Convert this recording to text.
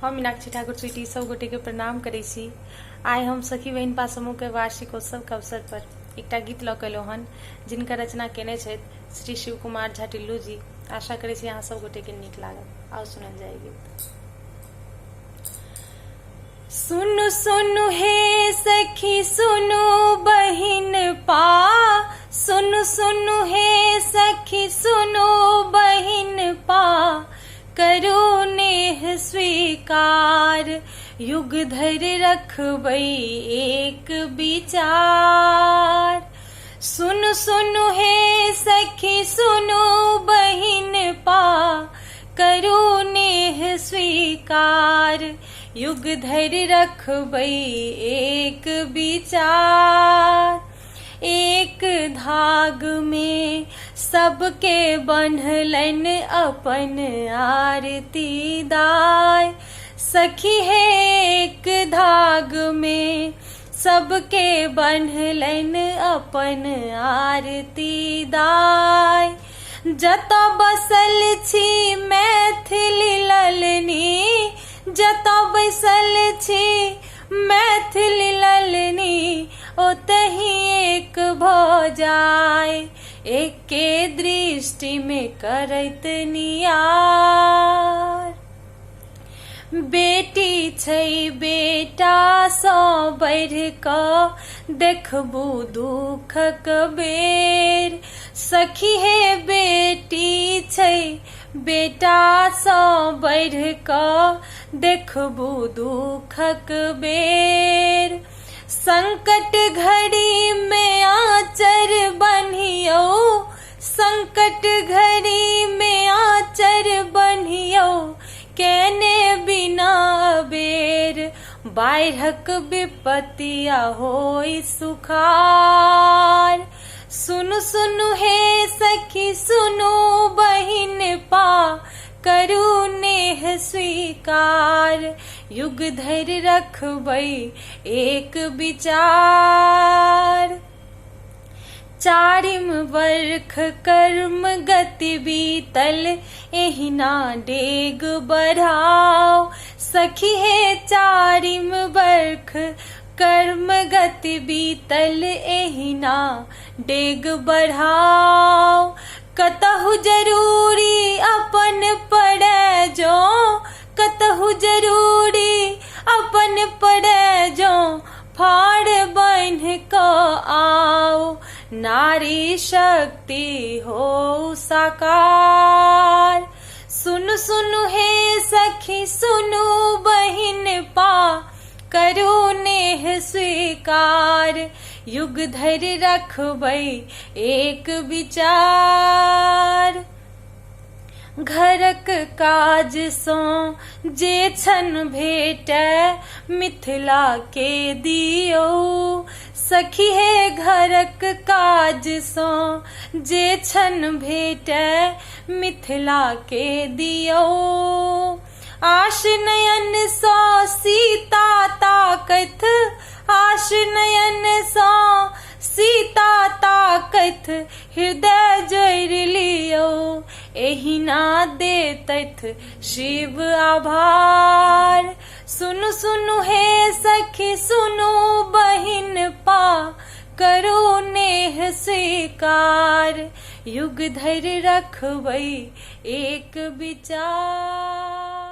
हम मीनाक्षी ठाकुर स्वीटी सब गोटे के प्रणाम करे छी। आइ हम सखी बहन पा समूह के वार्षिकोत्सव के अवसर पर एकटा गीत लऽ के एलहुँ हन, जिनका रचना केने छथि श्री शिव कुमार झा टिल्लू जी। आशा करे छी अहाँ सब गोटे के नीक लागत। आओ सुनल जाए गीत। सुनु सुनु हे सखी सुनु बहिन पा, सुनु सुनु हे सखी सुनु बहिन पा, करो नेह स्वीकार, युग धर रखबै एक विचार। सुनु सुनु हे सखी सुनु बहिन पा, करो नेह स्वीकार, युग धर रखबै एक विचार। एक धाग में सबके बन्हलन अपन आरती दाय, सखी है एक धाग में सबके बन्हलन अपन आरती दाय। जतऽ बसल छी मैथिली ललनी, जतऽ बैसल छी मैथिली ललनी, ओतहि एक भऽ जाय एके दृष्टि में करैत नियार। बेटी छै बेटा सँ बढ़ि कऽ देखबू दुखक बेर, सखी हे बेटी छै बेटा सँ बढ़ि कऽ देखबू दुखक बेर। संकट घड़ी में आचर बन्हियो, संकट घड़ी में आचर बन्हियो, केने बिना बेर बाढ़क विपत्तिया होई सुखार। सुनु सुनु हे सखी सुनु बहिन पा, करू नेह स्वीकार, युग धर रखबै एक विचार। चारिम वर्ष कर्म गति बीतल, एहिना डेग बढ़ाओ, सखी हे चारिम वर्ष कर्म गति बीतल, एहिना डेग बढ़ाओ। कतहु जरूरी अपन पड़े जो, कतहु जरूरी अपन पड़े जो, फाड़ बान्हि कऽ आओ, नारी शक्ति हो साकार। सुनु सुनु हे सखी सुनु बहिन पा, करू नेह स्वीकार, युग धर रखबै एक विचार। घरक काज सँ जे छन भेटै मिथिला के दियौ, सखी हे घरक काज सँ जे छन भेटै मिथिला के दियौ। आश नयन सँ सीता ताकैत, आश नयन सँ सीता ताकैत, हृदय जोड़ि लियौ, एहिना देतैथ शिव आभार। सुनु सुनु हे सखी सुनु बहिन पा, करो नेह स्वीकार, युग धर रखबै एक विचार।